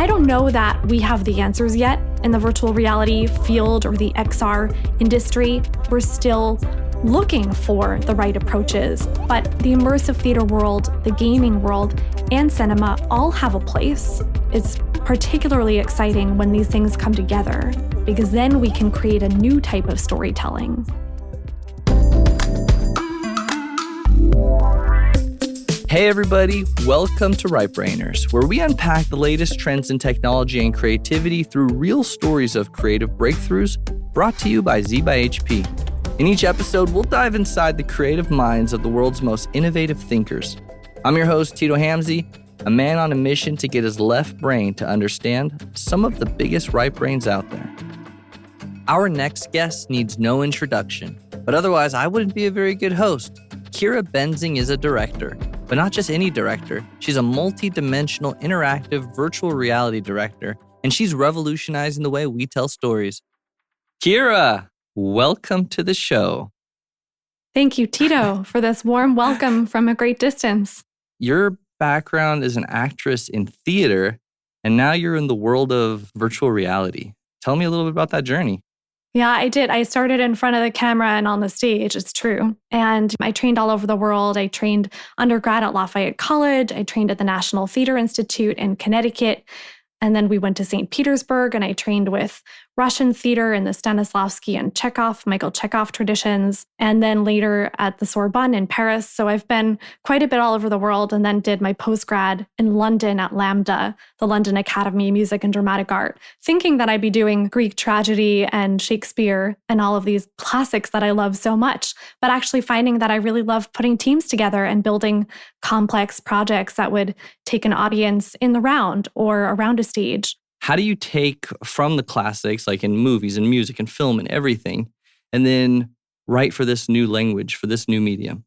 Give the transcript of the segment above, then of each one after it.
don't know that we have the answers yet in the virtual reality field or the XR industry. We're still looking for the right approaches, but the immersive theater world, the gaming world, and cinema all have a place. It's particularly exciting when these things come together, because then we can create a new type of storytelling. Hey everybody, welcome to Rightbrainers, where we unpack the latest trends in technology and creativity through real stories of creative breakthroughs brought to you by Z by HP. In each episode, we'll dive inside the creative minds of the world's most innovative thinkers. I'm your host, Tito, a man on a mission to get his left brain to understand some of the biggest right brains out there. Our next guest needs no introduction, but otherwise I wouldn't be a very good host. Kiira Benzing is a director, but not just any director. She's a multi-dimensional interactive virtual reality director, and she's revolutionizing the way we tell stories. Kiira, welcome to the show. Thank you, Tito, for this warm welcome from a great distance. Your background is an actress in theater, and now you're in the world of virtual reality. Tell me a little bit about that journey. Yeah, I did. I started in front of the camera and on the stage, it's true. And I trained all over the world. I trained undergrad at Lafayette College. I trained at the National Theater Institute in Connecticut. And then we went to St. Petersburg and I trained with Russian theater in the Stanislavski and Michael Chekhov traditions. And then later at the Sorbonne in Paris. So I've been quite a bit all over the world, and then did my postgrad in London at LAMDA, the London Academy of Music and Dramatic Art, thinking that I'd be doing Greek tragedy and Shakespeare and all of these classics that I love so much, but actually finding that I really love putting teams together and building complex projects that would take an audience in the round or around a stage. How do you take from the classics, like in movies and music and film and everything, and then write for this new language, for this new medium?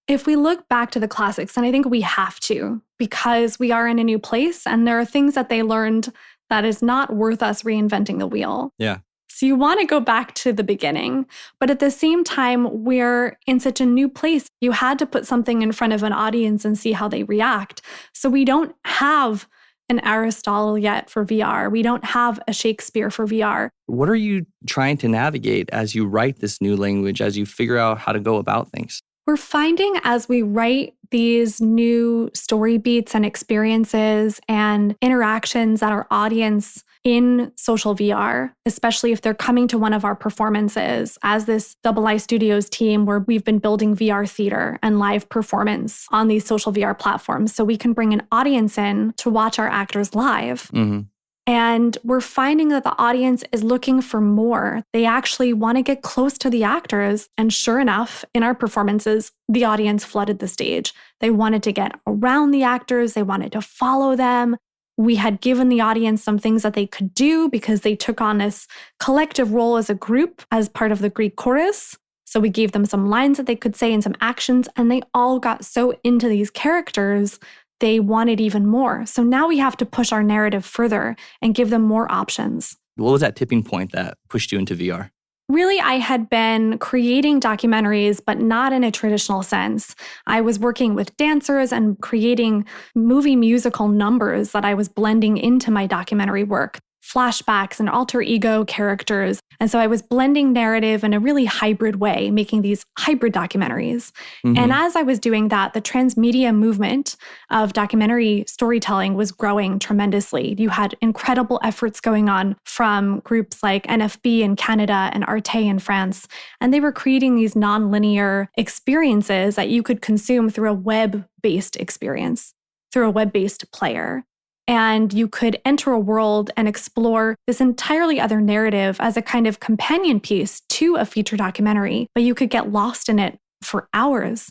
If we look back to the classics, and I think we have to, because we are in a new place and there are things that they learned that is not worth us reinventing the wheel. Yeah. So you want to go back to the beginning, but at the same time, we're in such a new place. You had to put something in front of an audience and see how they react. So we don't have an Aristotle yet for VR. We don't have a Shakespeare for VR. What are you trying to navigate as you write this new language, as you figure out how to go about things? We're finding as we write these new story beats and experiences and interactions that our audience in social VR, especially if they're coming to one of our performances, as this Double I Studios team where we've been building VR theater and live performance on these social VR platforms so we can bring an audience in to watch our actors live. Mm-hmm. And we're finding that the audience is looking for more. They actually want to get close to the actors. And sure enough, in our performances, the audience flooded the stage. They wanted to get around the actors. They wanted to follow them. We had given the audience some things that they could do because they took on this collective role as a group as part of the Greek chorus. So we gave them some lines that they could say and some actions, and they all got so into these characters, they wanted even more. So now we have to push our narrative further and give them more options. What was that tipping point that pushed you into VR? Really, I had been creating documentaries, but not in a traditional sense. I was working with dancers and creating movie musical numbers that I was blending into my documentary work, flashbacks and alter ego characters. And so I was blending narrative in a really hybrid way, making these hybrid documentaries. Mm-hmm. And as I was doing that, the transmedia movement of documentary storytelling was growing tremendously. You had incredible efforts going on from groups like NFB in Canada and Arte in France. And they were creating these nonlinear experiences that you could consume through a web-based experience, through a web-based player. And you could enter a world and explore this entirely other narrative as a kind of companion piece to a feature documentary, but you could get lost in it for hours.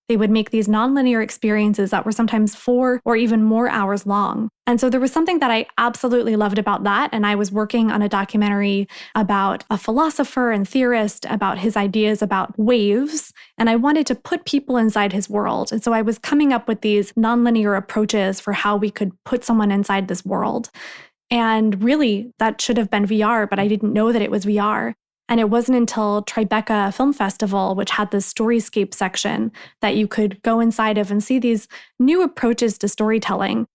They would make these nonlinear experiences that were sometimes 4 or even more hours long. And so there was something that I absolutely loved about that. And I was working on a documentary about a philosopher and theorist, about his ideas about waves. And I wanted to put people inside his world. And so I was coming up with these nonlinear approaches for how we could put someone inside this world. And really, that should have been VR, but I didn't know that it was VR. And it wasn't until Tribeca Film Festival, which had this Storyscape section that you could go inside of and see these new approaches to storytelling.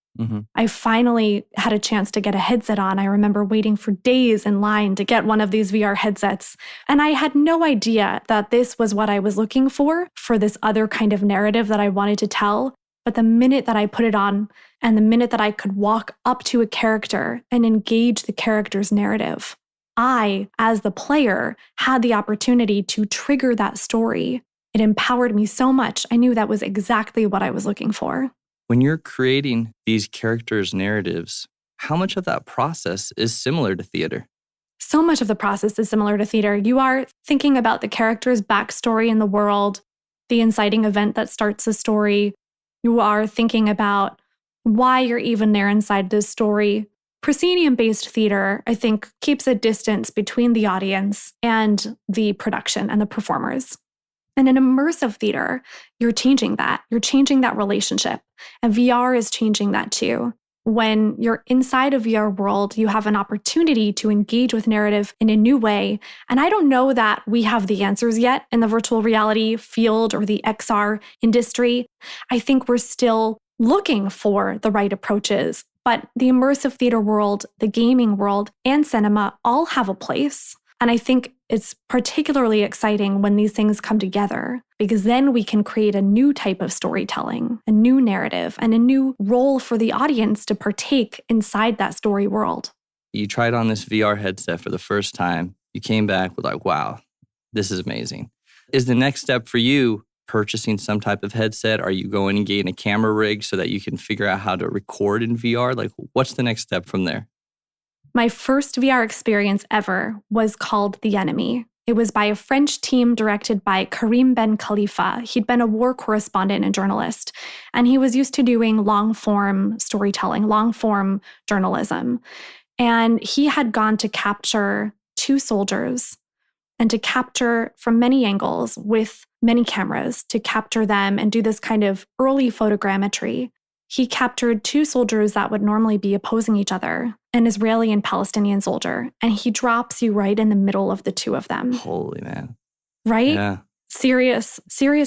I finally had a chance to get a headset on. I remember waiting for days in line to get one of these VR headsets. And I had no idea that this was what I was looking for this other kind of narrative that I wanted to tell. But the minute that I put it on and the minute that I could walk up to a character and engage the character's narrative, I, as the player, had the opportunity to trigger that story. It empowered me so much. I knew that was exactly what I was looking for. When you're creating these characters' narratives, how much of that process is similar to theater? So much of the process is similar to theater. You are thinking about the character's backstory in the world, the inciting event that starts the story. You are thinking about why you're even there inside this story. Proscenium-based theater, I think, keeps a distance between the audience and the production and the performers. And in immersive theater, you're changing that. You're changing that relationship. And VR is changing that too. When you're inside a VR world, you have an opportunity to engage with narrative in a new way. And I don't know that we have the answers yet in the virtual reality field or the XR industry. I think we're still looking for the right approaches. But the immersive theater world, the gaming world, and cinema all have a place. And I think it's particularly exciting when these things come together, because then we can create a new type of storytelling, a new narrative, and a new role for the audience to partake inside that story world. You tried on this VR headset for the first time. You came back with like, wow, this is amazing. Is the next step for you purchasing some type of headset? Are you going and getting a camera rig so that you can figure out how to record in VR? Like, what's the next step from there? My first VR experience ever was called The Enemy. It was by a French team directed by Karim Ben Khalifa. He'd been a war correspondent and journalist, and he was used to doing long-form storytelling, long-form journalism. And he had gone to capture 2 soldiers and to capture from many angles with many cameras to capture them and do this kind of early photogrammetry. He captured 2 soldiers that would normally be opposing each other, an Israeli and Palestinian soldier, and he drops you right in the middle of the 2 of them. Holy man. Right? Yeah. Serious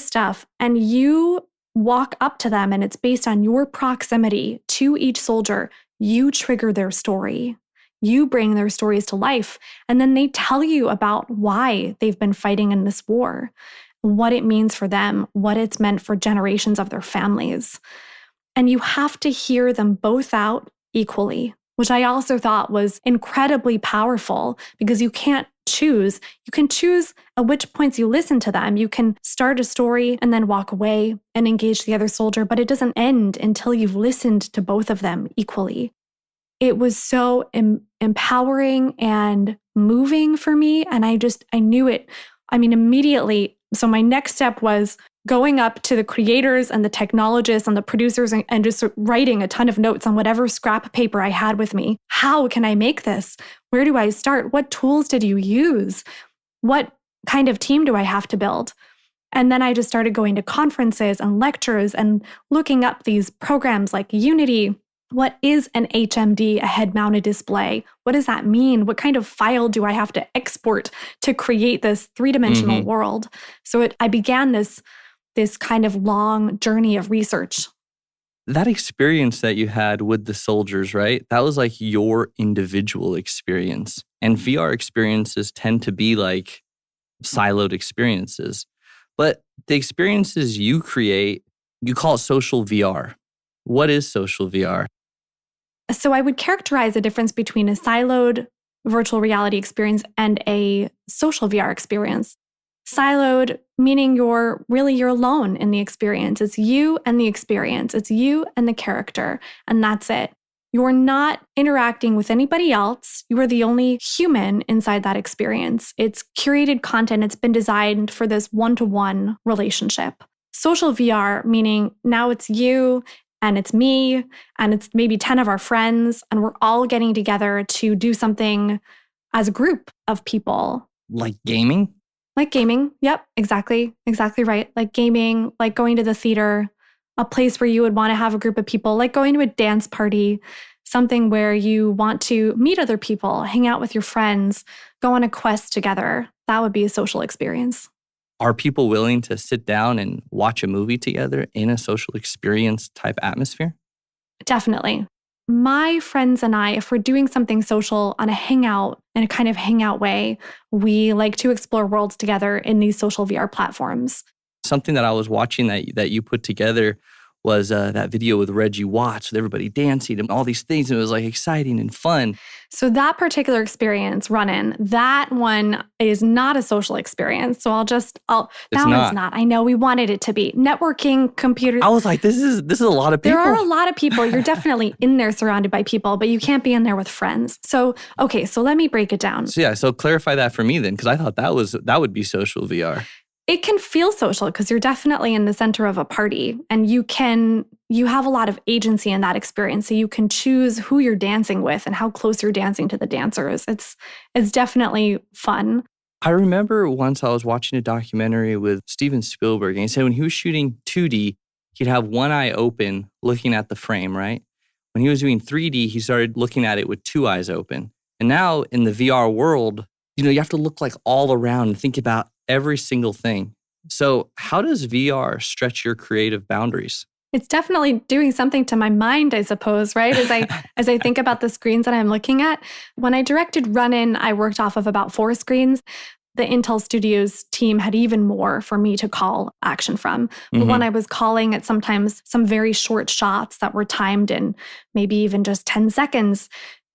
stuff. And you walk up to them, and it's based on your proximity to each soldier. You trigger their story. You bring their stories to life. And then they tell you about why they've been fighting in this war, what it means for them, what it's meant for generations of their families. And you have to hear them both out equally, which I also thought was incredibly powerful because you can't choose. You can choose at which points you listen to them. You can start a story and then walk away and engage the other soldier, but it doesn't end until you've listened to both of them equally. It was so empowering and moving for me. And I knew it. I mean, immediately. So my next step was going up to the creators and the technologists and the producers and just writing a ton of notes on whatever scrap paper I had with me. How can I make this? Where do I start? What tools did you use? What kind of team do I have to build? And then I just started going to conferences and lectures and looking up these programs like Unity. What is an HMD, a head-mounted display? What does that mean? What kind of file do I have to export to create this 3-dimensional world? So I began this kind of long journey of research. That experience that you had with the soldiers, right? That was like your individual experience. And VR experiences tend to be like siloed experiences. But the experiences you create, you call it social VR. What is social VR? So I would characterize the difference between a siloed virtual reality experience and a social VR experience. Siloed, meaning you're alone in the experience. It's you and the experience. It's you and the character, and that's it. You're not interacting with anybody else. You are the only human inside that experience. It's curated content. It's been designed for this one-to-one relationship. Social VR, meaning now it's you and it's me and it's maybe 10 of our friends, and we're all getting together to do something as a group of people. Like gaming? Like gaming. Yep, exactly right. Like gaming, like going to the theater, a place where you would want to have a group of people, like going to a dance party, something where you want to meet other people, hang out with your friends, go on a quest together. That would be a social experience. Are people willing to sit down and watch a movie together in a social experience type atmosphere? Definitely. My friends and I, if we're doing something social on a hangout, in a kind of hangout way, we like to explore worlds together in these social VR platforms. Something that I was watching that you put together was that video with Reggie Watts with everybody dancing and all these things. And it was like exciting and fun. So that particular experience, run-in, that one is not a social experience. So that one's not. I know we wanted it to be. Networking, computers. I was like, this is a lot of people. There are a lot of people. You're definitely in there surrounded by people, but you can't be in there with friends. So, okay, so let me break it down. So clarify that for me then, because I thought that would be social VR. It can feel social because you're definitely in the center of a party and you have a lot of agency in that experience. So you can choose who you're dancing with and how close you're dancing to the dancers. It's definitely fun. I remember once I was watching a documentary with Steven Spielberg, and he said when he was shooting 2D, he'd have one eye open looking at the frame, right? When he was doing 3D, he started looking at it with two eyes open. And now in the VR world, you have to look like all around and think about every single thing. So how does VR stretch your creative boundaries? It's definitely doing something to my mind, I suppose, right? As I think about the screens that I'm looking at. When I directed Run-In, I worked off of about 4 screens. The Intel Studios team had even more for me to call action from. But when I was calling at sometimes some very short shots that were timed in maybe even just 10 seconds,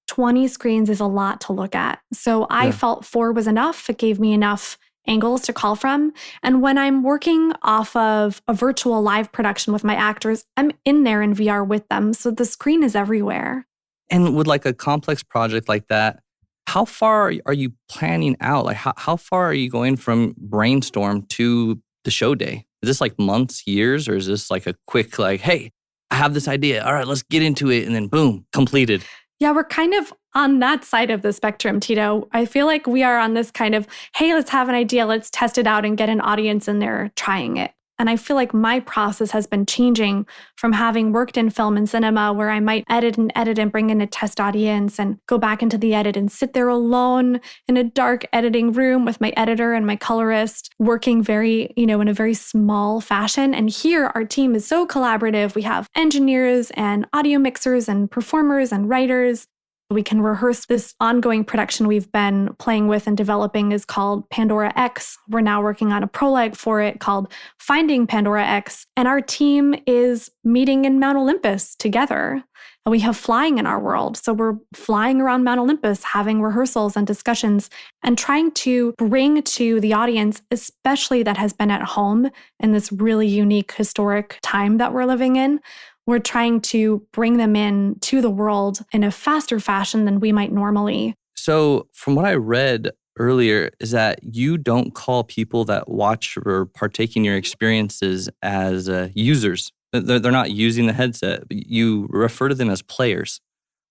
20 screens is a lot to look at. So I felt 4 was enough. It gave me enough angles to call from. And when I'm working off of a virtual live production with my actors, I'm in there in VR with them. So the screen is everywhere. And with like a complex project like that, how far are you planning out? Like how far are you going from brainstorm to the show day? Is this like months, years, or is this like a quick like, hey, I have this idea. All right, let's get into it. And then boom, completed. Yeah, we're kind of on that side of the spectrum, Tito. I feel like we are on this kind of, hey, let's have an idea, let's test it out and get an audience in there trying it. And I feel like my process has been changing from having worked in film and cinema where I might edit and bring in a test audience and go back into the edit and sit there alone in a dark editing room with my editor and my colorist working very, in a very small fashion. And here our team is so collaborative. We have engineers and audio mixers and performers and writers. We can rehearse this ongoing production we've been playing with and developing is called Pandora X. We're now working on a prologue for it called Finding Pandora X. And our team is meeting in Mount Olympus together. And we have flying in our world. So we're flying around Mount Olympus, having rehearsals and discussions and trying to bring to the audience, especially that has been at home in this really unique historic time that we're living in. We're trying to bring them in to the world in a faster fashion than we might normally. So from what I read earlier is that you don't call people that watch or partake in your experiences as users. They're not using the headset. But you refer to them as players.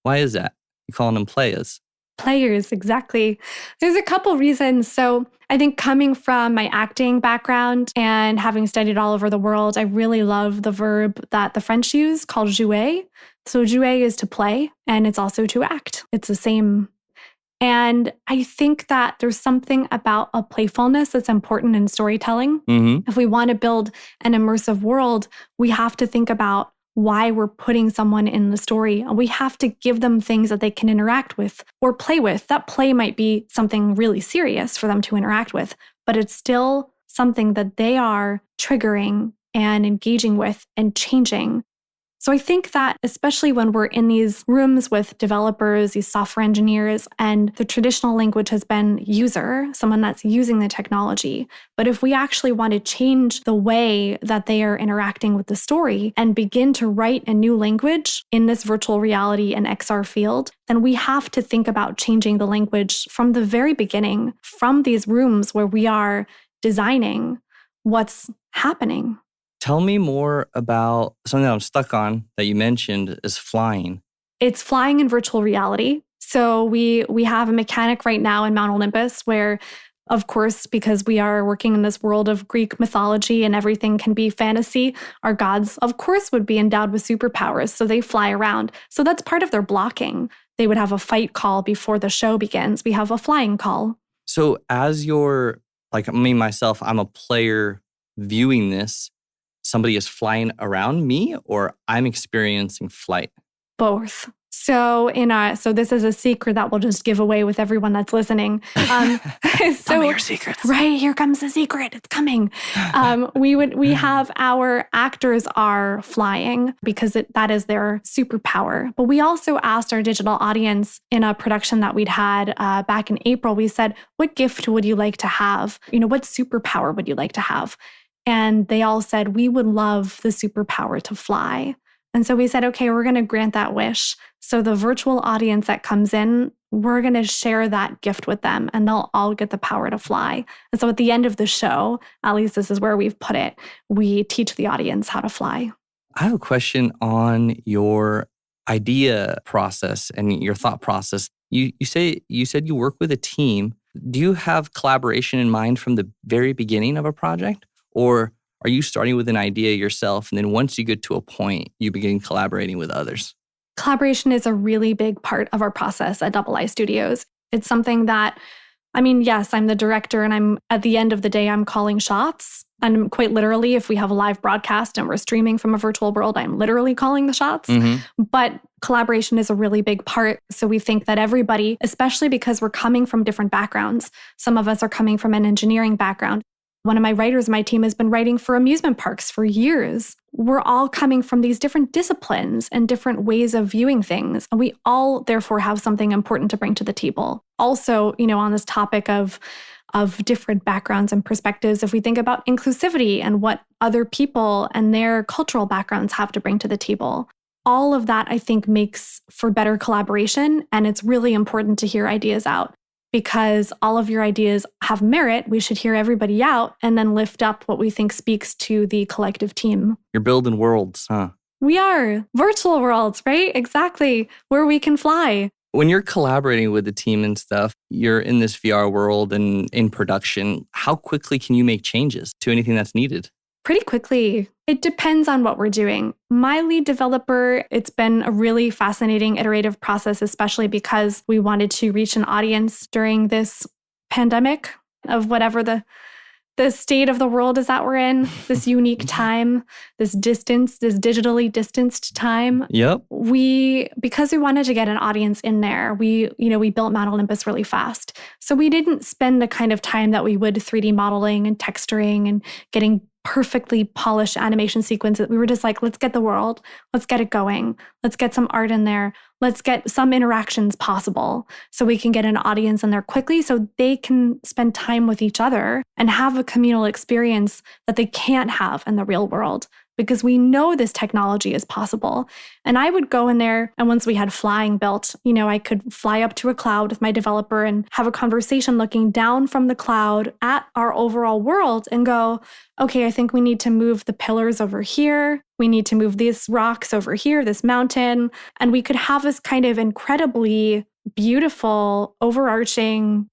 Why is that? You calling them players? Players, exactly. There's a couple reasons. So I think coming from my acting background and having studied all over the world, I really love the verb that the French use called jouer. So jouer is to play and it's also to act. It's the same. And I think that there's something about a playfulness that's important in storytelling. If we want to build an immersive world, we have to think about why we're putting someone in the story. And we have to give them things that they can interact with or play with. That play might be something really serious for them to interact with, but it's still something that they are triggering and engaging with and changing. So I think that especially when we're in these rooms with developers, these software engineers, and the traditional language has been user, someone that's using the technology. But if we actually want to change the way that they are interacting with the story and begin to write a new language in this virtual reality and XR field, then we have to think about changing the language from the very beginning, from these rooms where we are designing what's happening. Tell me more about something that I'm stuck on that you mentioned is flying. It's flying in virtual reality. So we have a mechanic right now in Mount Olympus where, of course, because we are working in this world of Greek mythology and everything can be fantasy, our gods, of course, would be endowed with superpowers. So they fly around. So that's part of their blocking. They would have a fight call before the show begins. We have a flying call. So as you're, like me, myself, I'm a player viewing this, somebody is flying around me or I'm experiencing flight? Both. So so this is a secret that we'll just give away with everyone that's listening. Tell me your secrets. Right, here comes the secret. It's coming. We have our actors are flying because that is their superpower. But we also asked our digital audience in a production that we'd had back in April. We said, "What gift would you like to have? What superpower would you like to have?" And they all said, "We would love the superpower to fly." And so we said, okay, we're going to grant that wish. So the virtual audience that comes in, we're going to share that gift with them and they'll all get the power to fly. And so at the end of the show, at least this is where we've put it, we teach the audience how to fly. I have a question on your idea process and your thought process. You said you work with a team. Do you have collaboration in mind from the very beginning of a project? Or are you starting with an idea yourself, and then once you get to a point, you begin collaborating with others? Collaboration is a really big part of our process at Double I Studios. It's something that, yes, I'm the director, and at the end of the day, I'm calling shots. And quite literally, if we have a live broadcast and we're streaming from a virtual world, I'm literally calling the shots. Mm-hmm. But collaboration is a really big part. So we think that everybody, especially because we're coming from different backgrounds, some of us are coming from an engineering background. One of my writers on my team has been writing for amusement parks for years. We're all coming from these different disciplines and different ways of viewing things. And we all, therefore, have something important to bring to the table. Also, on this topic of different backgrounds and perspectives, if we think about inclusivity and what other people and their cultural backgrounds have to bring to the table, all of that, I think, makes for better collaboration. And it's really important to hear ideas out. Because all of your ideas have merit, we should hear everybody out and then lift up what we think speaks to the collective team. You're building worlds, huh? We are. Virtual worlds, right? Exactly. Where we can fly. When you're collaborating with the team and stuff, you're in this VR world and in production. How quickly can you make changes to anything that's needed? Pretty quickly. It depends on what we're doing. My lead developer, it's been a really fascinating iterative process, especially because we wanted to reach an audience during this pandemic of whatever the state of the world is that we're in, this unique time, this digitally distanced time. Yep. Because we wanted to get an audience in there, we built Mount Olympus really fast. So we didn't spend the kind of time that we would 3D modeling and texturing and getting perfectly polished animation sequences. We were just like, let's get the world. Let's get it going. Let's get some art in there. Let's get some interactions possible so we can get an audience in there quickly so they can spend time with each other and have a communal experience that they can't have in the real world. Because we know this technology is possible. And I would go in there, and once we had flying built, I could fly up to a cloud with my developer and have a conversation looking down from the cloud at our overall world and go, okay, I think we need to move the pillars over here. We need to move these rocks over here, this mountain. And we could have this kind of incredibly beautiful, overarching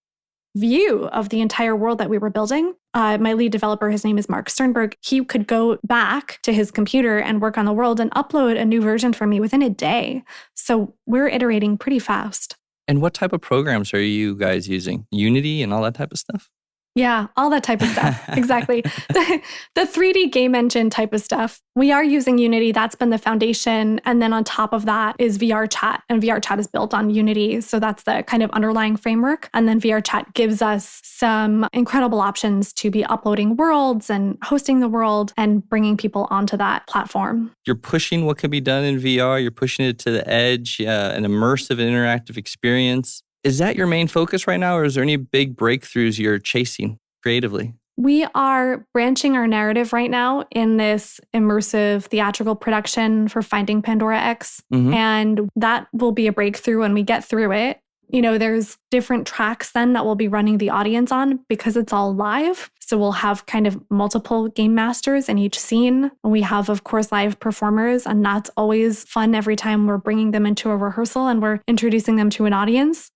view of the entire world that we were building. My lead developer, his name is Mark Sternberg. He could go back to his computer and work on the world and upload a new version for me within a day. So we're iterating pretty fast. And what type of programs are you guys using? Unity and all that type of stuff? Yeah, all that type of stuff. Exactly. The 3D game engine type of stuff. We are using Unity. That's been the foundation. And then on top of that is VR Chat. And VR Chat is built on Unity. So that's the kind of underlying framework. And then VR Chat gives us some incredible options to be uploading worlds and hosting the world and bringing people onto that platform. You're pushing what can be done in VR. You're pushing it to the edge, an immersive and interactive experience. Is that your main focus right now, or is there any big breakthroughs you're chasing creatively? We are branching our narrative right now in this immersive theatrical production for Finding Pandora X. Mm-hmm. And that will be a breakthrough when we get through it. There's different tracks then that we'll be running the audience on because it's all live. So we'll have kind of multiple game masters in each scene. And we have, of course, live performers. And that's always fun every time we're bringing them into a rehearsal and we're introducing them to an audience.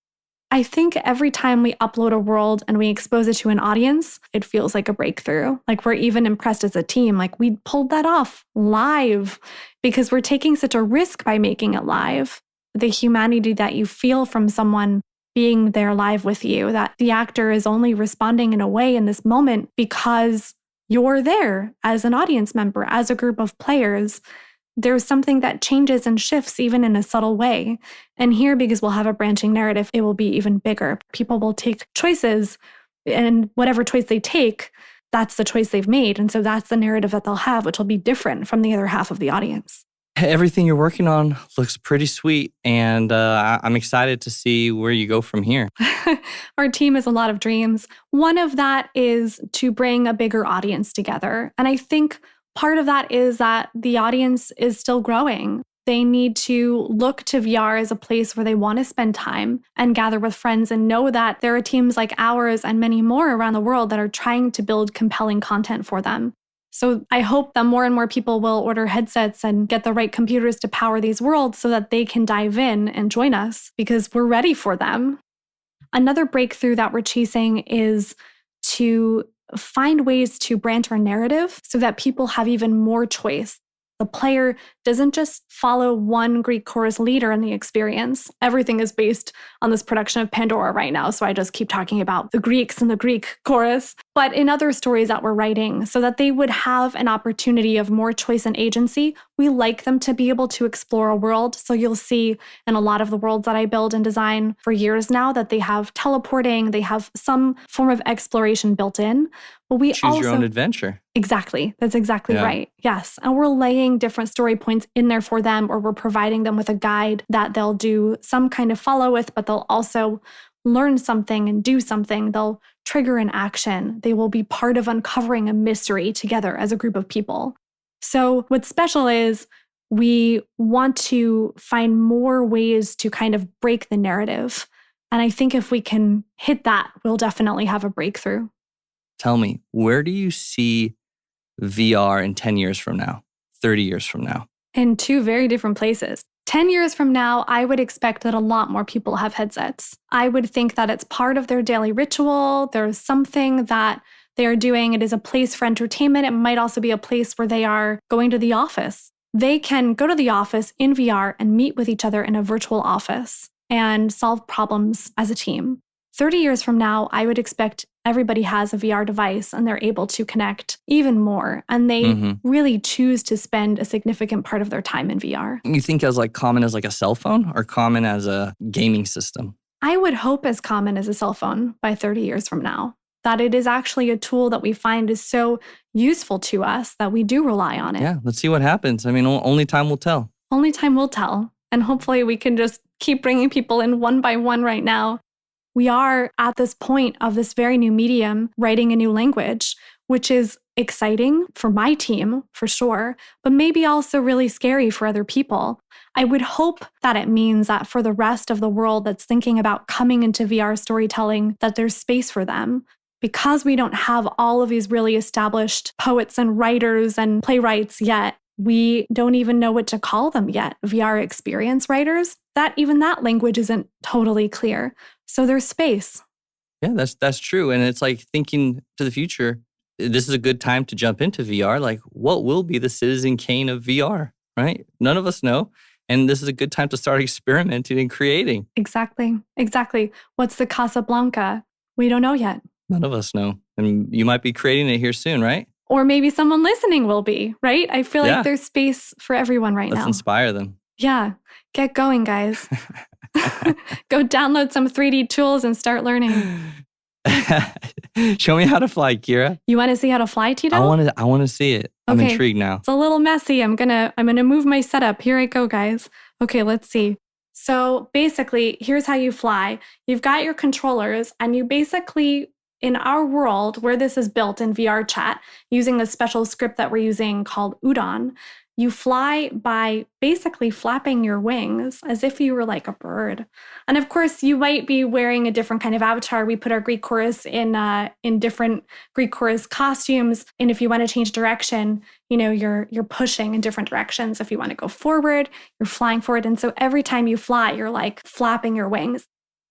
I think every time we upload a world and we expose it to an audience, it feels like a breakthrough. Like we're even impressed as a team. Like we pulled that off live because we're taking such a risk by making it live. The humanity that you feel from someone being there live with you, that the actor is only responding in a way in this moment because you're there as an audience member, as a group of players. there's something that changes and shifts even in a subtle way. And here, because we'll have a branching narrative, it will be even bigger. People will take choices, and whatever choice they take, that's the choice they've made. And so that's the narrative that they'll have, which will be different from the other half of the audience. Everything you're working on looks pretty sweet, and I'm excited to see where you go from here. Our team has a lot of dreams. One of that is to bring a bigger audience together. And I think part of that is that the audience is still growing. They need to look to VR as a place where they want to spend time and gather with friends and know that there are teams like ours and many more around the world that are trying to build compelling content for them. So I hope that more and more people will order headsets and get the right computers to power these worlds so that they can dive in and join us because we're ready for them. Another breakthrough that we're chasing is to find ways to branch our narrative so that people have even more choice. The player doesn't just follow one Greek chorus leader in the experience. Everything is based on this production of Pandora right now, so I just keep talking about the Greeks and the Greek chorus. But in other stories that we're writing, so that they would have an opportunity of more choice and agency, we like them to be able to explore a world. So you'll see in a lot of the worlds that I build and design for years now that they have teleporting, they have some form of exploration built in. But we Choose your own adventure. Exactly. That's exactly right. Yes. And we're laying different story points in there for them, or we're providing them with a guide that they'll do some kind of follow with, but they'll also learn something and do something. They'll trigger an action. They will be part of uncovering a mystery together as a group of people. So what's special is we want to find more ways to kind of break the narrative. And I think if we can hit that, we'll definitely have a breakthrough. Tell me, where do you see VR in 10 years from now, 30 years from now? In two very different places. 10 years from now, I would expect that a lot more people have headsets. I would think that it's part of their daily ritual. There's something that they are doing. It is a place for entertainment. It might also be a place where they are going to the office. They can go to the office in VR and meet with each other in a virtual office and solve problems as a team. 30 years from now, I would expect everybody has a VR device and they're able to connect even more. And they really choose to spend a significant part of their time in VR. You think as common as a cell phone or common as a gaming system? I would hope as common as a cell phone by 30 years from now. That it is actually a tool that we find is so useful to us that we do rely on it. Yeah, let's see what happens. I mean, only time will tell. Only time will tell. And hopefully we can just keep bringing people in one by one right now. We are at this point of this very new medium, writing a new language, which is exciting for my team, for sure, but maybe also really scary for other people. I would hope that it means that for the rest of the world that's thinking about coming into VR storytelling, that there's space for them. Because we don't have all of these really established poets and writers and playwrights yet, we don't even know what to call them yet. VR experience writers, even that language isn't totally clear. So there's space. Yeah, that's true. And it's thinking to the future, this is a good time to jump into VR. What will be the Citizen Kane of VR, right? None of us know. And this is a good time to start experimenting and creating. Exactly. What's the Casablanca? We don't know yet. None of us know. And you might be creating it here soon, right? Or maybe someone listening will be, right? I feel like there's space for everyone now. Let's inspire them. Yeah. Get going, guys. Go download some 3D tools and start learning. Show me how to fly, Kiira. You want to see how to fly, Tito? I want to see it. I'm intrigued now. It's a little messy. I'm gonna move my setup. Here I go, guys. Okay, let's see. So basically, here's how you fly. You've got your controllers, and you basically, in our world, where this is built in VR chat, using the special script that we're using called Udon, you fly by basically flapping your wings as if you were like a bird. And of course, you might be wearing a different kind of avatar. We put our Greek chorus in different Greek chorus costumes. And if you want to change direction, you're pushing in different directions. If you want to go forward, you're flying forward. And so every time you fly, you're like flapping your wings.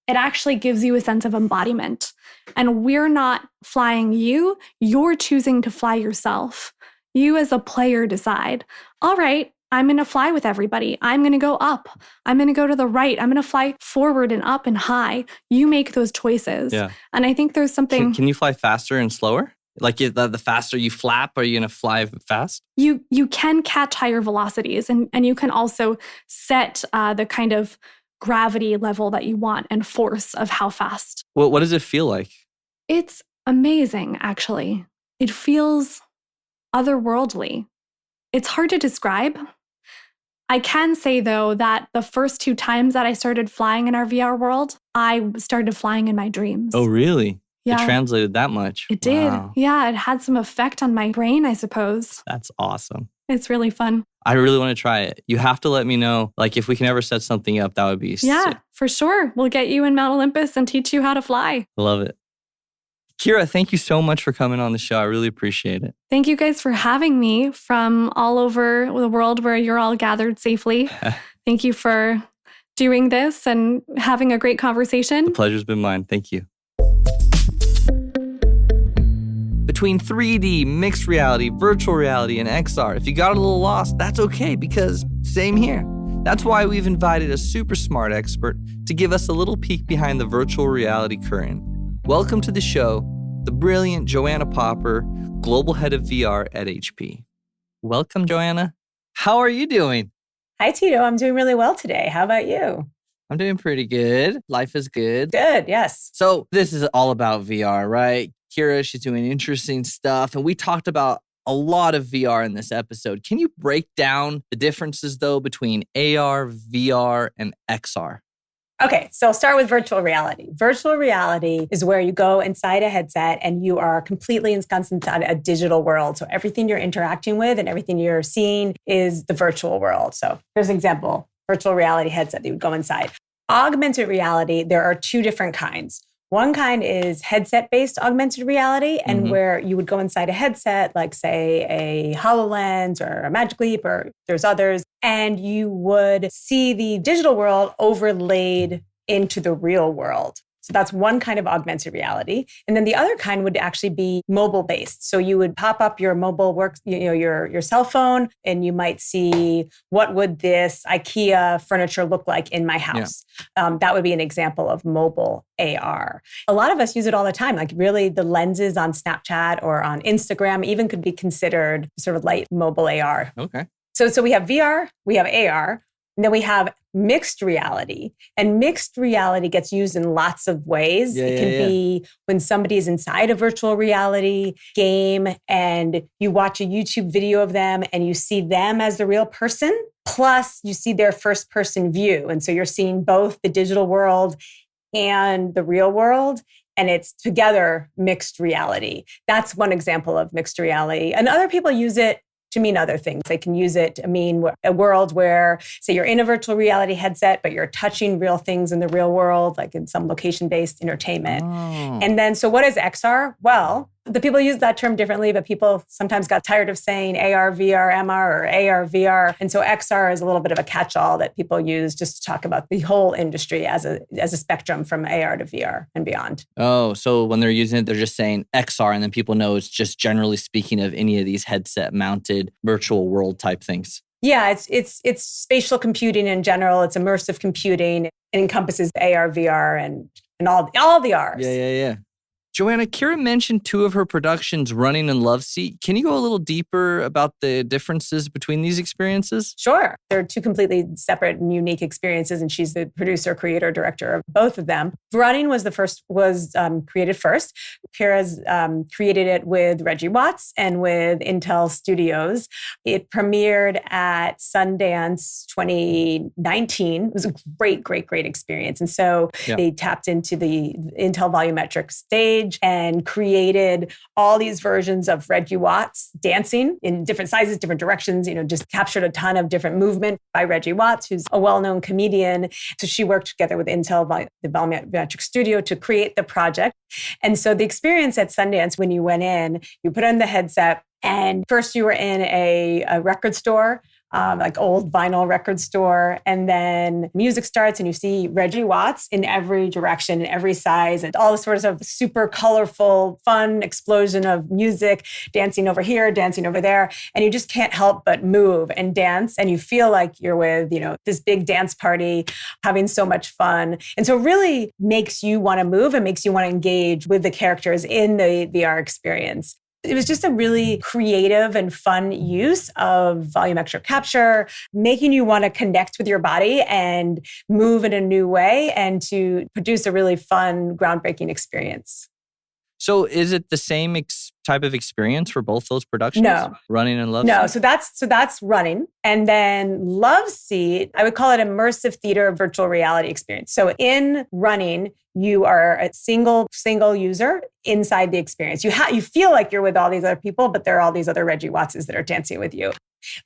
It actually gives you a sense of embodiment. And we're not flying you, you're choosing to fly yourself. You as a player decide, all right, I'm going to fly with everybody. I'm going to go up. I'm going to go to the right. I'm going to fly forward and up and high. You make those choices. Yeah. And I think there's something... Can you fly faster and slower? Like the faster you flap, are you going to fly fast? You can catch higher velocities, and you can also set the kind of gravity level that you want and force of how fast. What does it feel like? It's amazing, actually. It feels otherworldly. It's hard to describe. I can say, though, that the first 2 times that I started flying in our VR world, I started flying in my dreams. Oh, really? Yeah. It translated that much? It did. Wow. Yeah, it had some effect on my brain, I suppose. That's awesome. It's really fun. I really want to try it. You have to let me know. Like, if we can ever set something up, that would be sick. For sure. We'll get you in Mount Olympus and teach you how to fly. Love it. Kiira, thank you so much for coming on the show. I really appreciate it. Thank you guys for having me from all over the world where you're all gathered safely. Thank you for doing this and having a great conversation. The pleasure's been mine. Thank you. Between 3D, mixed reality, virtual reality, and XR, if you got a little lost, that's okay, because same here. That's why we've invited a super smart expert to give us a little peek behind the virtual reality curtain. Welcome to the show, the brilliant Joanna Popper, Global Head of VR at HP. Welcome, Joanna. How are you doing? Hi, Tito. I'm doing really well today. How about you? I'm doing pretty good. Life is good. Good, yes. So this is all about VR, right? Kiira, she's doing interesting stuff. And we talked about a lot of VR in this episode. Can you break down the differences, though, between AR, VR, and XR? Okay, so I'll start with virtual reality. Virtual reality is where you go inside a headset and you are completely ensconced inside a digital world. So everything you're interacting with and everything you're seeing is the virtual world. So here's an example, virtual reality headset that you would go inside. Augmented reality, there are 2 different kinds. One kind is headset-based augmented reality, and where you would go inside a headset, like say a HoloLens or a Magic Leap, or there's others, and you would see the digital world overlaid into the real world. So that's one kind of augmented reality. And then the other kind would actually be mobile-based. So you would pop up your mobile your cell phone, and you might see, what would this IKEA furniture look like in my house? Yeah. That would be an example of mobile AR. A lot of us use it all the time. Like really the lenses on Snapchat or on Instagram even could be considered sort of light mobile AR. Okay. So we have VR, we have AR, and then we have mixed reality. And mixed reality gets used in lots of ways. It can be when somebody's inside a virtual reality game and you watch a YouTube video of them and you see them as the real person, plus you see their first person view. And so you're seeing both the digital world and the real world. And it's together mixed reality. That's one example of mixed reality. And other people use it to mean other things. They can use it to mean a world where, say, you're in a virtual reality headset, but you're touching real things in the real world, like in some location-based entertainment. Oh. And then, so what is XR? Well, the people use that term differently, but people sometimes got tired of saying AR, VR, MR, or AR, VR. And so XR is a little bit of a catch-all that people use just to talk about the whole industry as a spectrum from AR to VR and beyond. Oh, so when they're using it, they're just saying XR, and then people know it's just generally speaking of any of these headset-mounted virtual world type things. Yeah, it's spatial computing in general. It's immersive computing. It encompasses AR, VR, and all the Rs. Yeah. Joanna, Kiira mentioned 2 of her productions running in Loveseat. Can you go a little deeper about the differences between these experiences? Sure. They're 2 completely separate and unique experiences, and she's the producer, creator, director of both of them. Running was created first. Kiira's created it with Reggie Watts and with Intel Studios. It premiered at Sundance 2019. It was a great experience. And so they tapped into the Intel volumetric stage and created all these versions of Reggie Watts dancing in different sizes, different directions, just captured a ton of different movement by Reggie Watts, who's a well-known comedian. So she worked together with Intel, the volumetric studio, to create the project. And so the experience at Sundance, when you went in, you put on the headset, and first you were in a record store, like old vinyl record store. And then music starts and you see Reggie Watts in every direction, in every size, and all the sorts of super colorful, fun explosion of music, dancing over here, dancing over there. And you just can't help but move and dance. And you feel like you're with, this big dance party, having so much fun. And so it really makes you want to move and makes you want to engage with the characters in the VR experience. It was just a really creative and fun use of volumetric capture, making you want to connect with your body and move in a new way and to produce a really fun, groundbreaking experience. So is it the same type of experience for both those productions? No. Running and Love No, Seat? so that's Running. And then Love Seat, I would call it immersive theater virtual reality experience. So in Running, you are a single user inside the experience. You feel like you're with all these other people, but there are all these other Reggie Wattses that are dancing with you.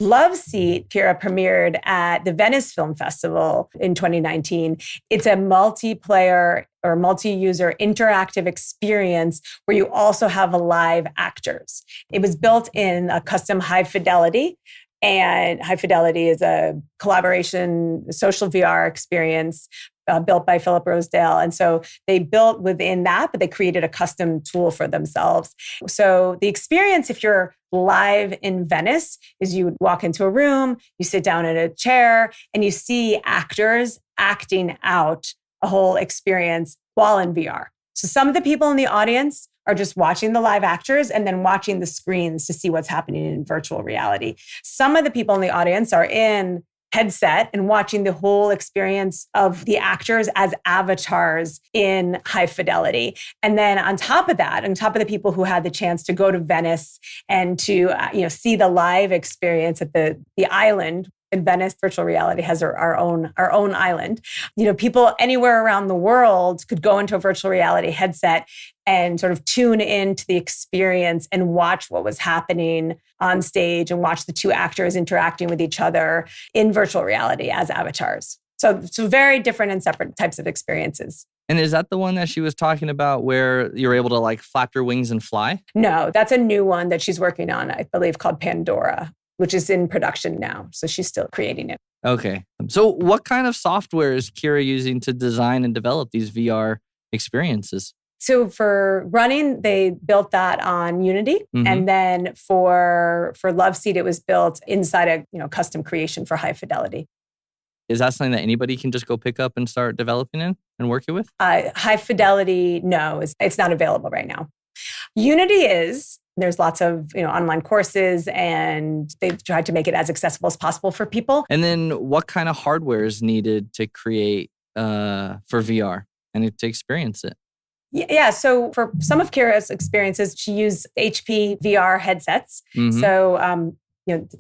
Love Seat, Kiira, premiered at the Venice Film Festival in 2019. It's a multiplayer or multi-user interactive experience where you also have live actors. It was built in a custom high fidelity. And High Fidelity is a collaboration social VR experience built by Philip Rosedale. And so they built within that, but they created a custom tool for themselves. So the experience, if you're live in Venice, is you walk into a room, you sit down in a chair, and you see actors acting out a whole experience while in VR. So some of the people in the audience are just watching the live actors and then watching the screens to see what's happening in virtual reality. Some of the people in the audience are in headset and watching the whole experience of the actors as avatars in high fidelity. And then on top of that, on top of the people who had the chance to go to Venice and to see the live experience at the island. In Venice, virtual reality has our own island. People anywhere around the world could go into a virtual reality headset and sort of tune into the experience and watch what was happening on stage and watch the two actors interacting with each other in virtual reality as avatars. So very different and separate types of experiences. And is that the one that she was talking about where you're able to like flap your wings and fly? No, that's a new one that she's working on, I believe, called Pandora, which is in production now. So she's still creating it. Okay. So what kind of software is Kiira using to design and develop these VR experiences? So for Running, they built that on Unity. Mm-hmm. And then for Love Seat, it was built inside a custom creation for high fidelity. Is that something that anybody can just go pick up and start developing in and working with? High fidelity, no, it's not available right now. Unity is. There's lots of online courses, and they've tried to make it as accessible as possible for people. And then what kind of hardware is needed to create for VR and to experience it? Yeah. So for some of Kiira's experiences, she used HP VR headsets. Mm-hmm. So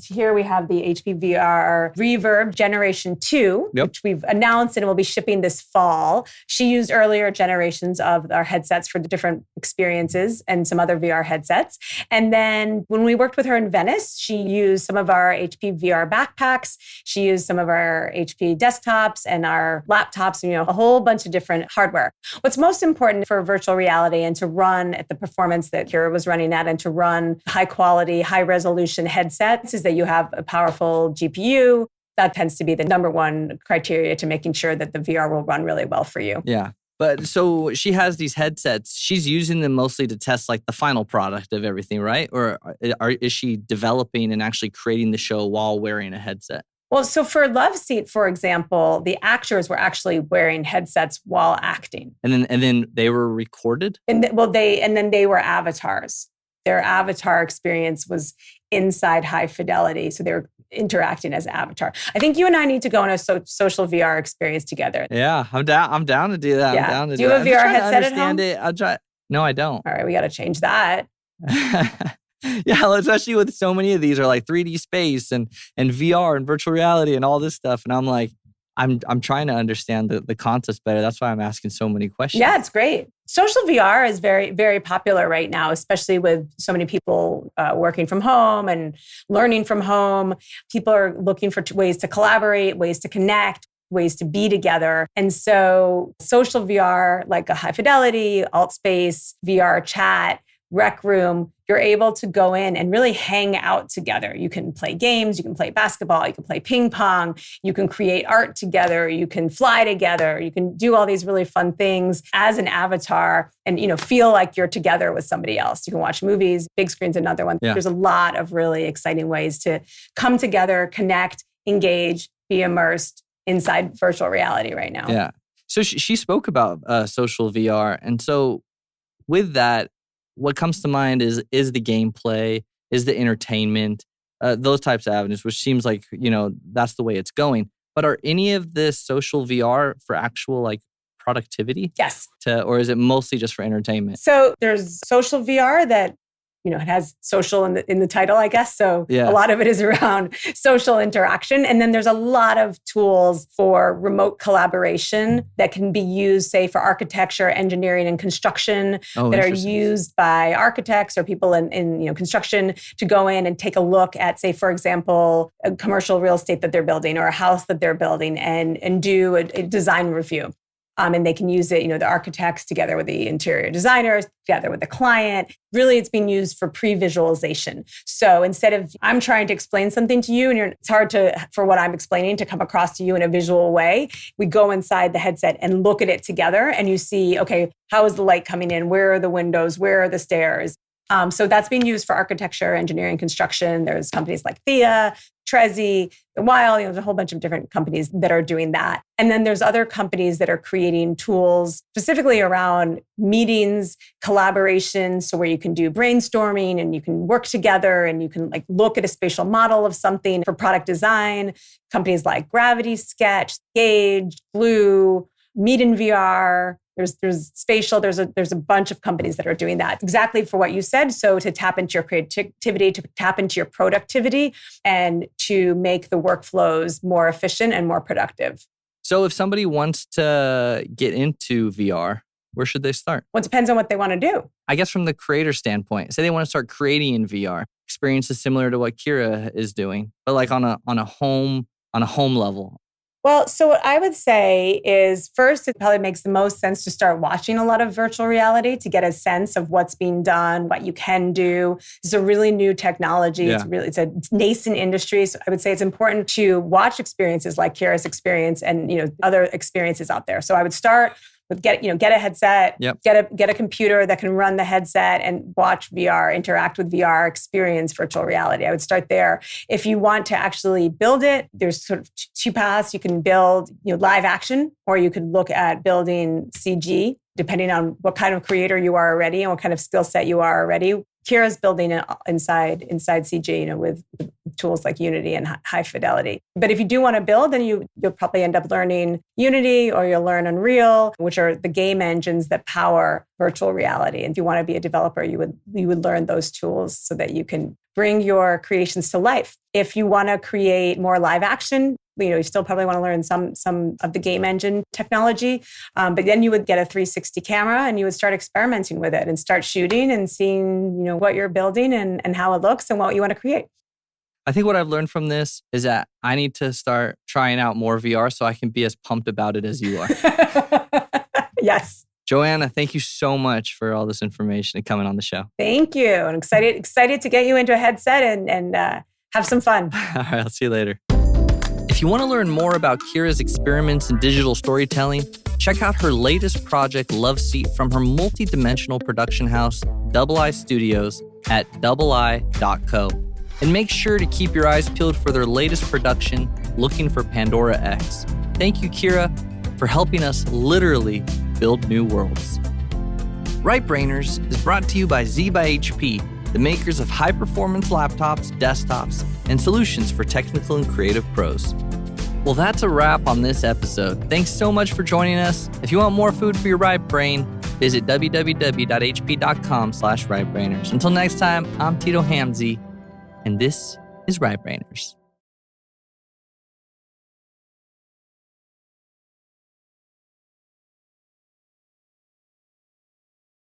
here we have the HP VR Reverb Generation 2, which we've announced and will be shipping this fall. She used earlier generations of our headsets for the different experiences and some other VR headsets. And then when we worked with her in Venice, she used some of our HP VR backpacks. She used some of our HP desktops and our laptops, a whole bunch of different hardware. What's most important for virtual reality and to run at the performance that Kiira was running at and to run high quality, high resolution headsets is that you have a powerful GPU. That tends to be the number one criteria to making sure that the VR will run really well for you. Yeah. But so she has these headsets. She's using them mostly to test like the final product of everything, right? Or is she developing and actually creating the show while wearing a headset? Well, so for Love Seat, for example, the actors were actually wearing headsets while acting. And then they were recorded? And then they were avatars. Their avatar experience was inside high fidelity. So they were interacting as avatar. I think you and I need to go on a social VR experience together. Yeah, I'm down to do that. Yeah. I'm down to do you have a VR headset at home? I'll try. No, I don't. All right, we got to change that. Yeah, especially with so many of these are like 3D space and VR and virtual reality and all this stuff. And I'm like, I'm trying to understand the concepts better. That's why I'm asking so many questions. Yeah, it's great. Social VR is very, very popular right now, especially with so many people working from home and learning from home. People are looking for ways to collaborate, ways to connect, ways to be together. And so social VR, like a high fidelity, alt space, VR chat, rec room, you're able to go in and really hang out together. You can play games, you can play basketball, you can play ping pong, you can create art together, you can fly together, you can do all these really fun things as an avatar and feel like you're together with somebody else. You can watch movies, big screen's another one. Yeah. There's a lot of really exciting ways to come together, connect, engage, be immersed inside virtual reality right now. Yeah. So she spoke about social VR. And so with that, what comes to mind is the gameplay, is the entertainment, those types of avenues, which seems like, that's the way it's going. But are any of this social VR for actual like productivity? Yes. Or is it mostly just for entertainment? So there's social VR that, it has social in the title, I guess. So Yeah. A lot of it is around social interaction. And then there's a lot of tools for remote collaboration that can be used, say, for architecture, engineering, and construction that are used by architects or people in construction to go in and take a look at, say, for example, a commercial real estate that they're building or a house that they're building and do a design review. And they can use it, the architects together with the interior designers, together with the client. Really, it's being used for pre-visualization. So instead of I'm trying to explain something to you, and it's hard for what I'm explaining to come across to you in a visual way, we go inside the headset and look at it together, and you see, okay, how is the light coming in? Where are the windows? Where are the stairs? So that's being used for architecture, engineering, construction. There's companies like Thea, Trezi, The While, there's a whole bunch of different companies that are doing that. And then there's other companies that are creating tools specifically around meetings, collaboration, so where you can do brainstorming and you can work together and you can like look at a spatial model of something for product design. Companies like Gravity, Sketch, Gauge, Glue, Meet in VR. There's spatial, there's a bunch of companies that are doing that exactly for what you said. So to tap into your creativity, to tap into your productivity, and to make the workflows more efficient and more productive. So if somebody wants to get into VR, where should they start? Well, it depends on what they want to do. I guess from the creator standpoint, say they want to start creating in VR, experiences similar to what Kiira is doing, but like on a home level. Well, so what I would say is first, it probably makes the most sense to start watching a lot of virtual reality to get a sense of what's being done, what you can do. It's a really new technology. Yeah. It's a nascent industry. So I would say it's important to watch experiences like Kiira's experience and other experiences out there. So I would start with get a headset, Yep. get a computer that can run the headset and watch VR, interact with VR, experience virtual reality. I would start there. If you want to actually build it, there's sort of two paths. You can build live action, or you could look at building CG, depending on what kind of creator you are already and what kind of skill set you are already. Kiira's building it inside CG, with tools like Unity and high fidelity. But if you do want to build, then you'll probably end up learning Unity, or you'll learn Unreal, which are the game engines that power virtual reality. And if you want to be a developer, you would learn those tools so that you can bring your creations to life. If you want to create more live action, you still probably want to learn some of the game engine technology, but then you would get a 360 camera and you would start experimenting with it and start shooting and seeing, what you're building and how it looks and what you want to create. I think what I've learned from this is that I need to start trying out more VR so I can be as pumped about it as you are. Yes. Joanna, thank you so much for all this information and coming on the show. Thank you. I'm excited to get you into a headset and have some fun. All right, I'll see you later. If you want to learn more about Kiira's experiments in digital storytelling, check out her latest project, Love Seat, from her multidimensional production house, Double I Studios, at doublei.co. And make sure to keep your eyes peeled for their latest production, Looking for Pandora X. Thank you, Kiira, for helping us literally build new worlds. Rightbrainers is brought to you by Z by HP, the makers of high-performance laptops, desktops, and solutions for technical and creative pros. Well, that's a wrap on this episode. Thanks so much for joining us. If you want more food for your right brain, visit www.hp.com/rightbrainers. Until next time, I'm Tito Hamzy, and this is Rightbrainers.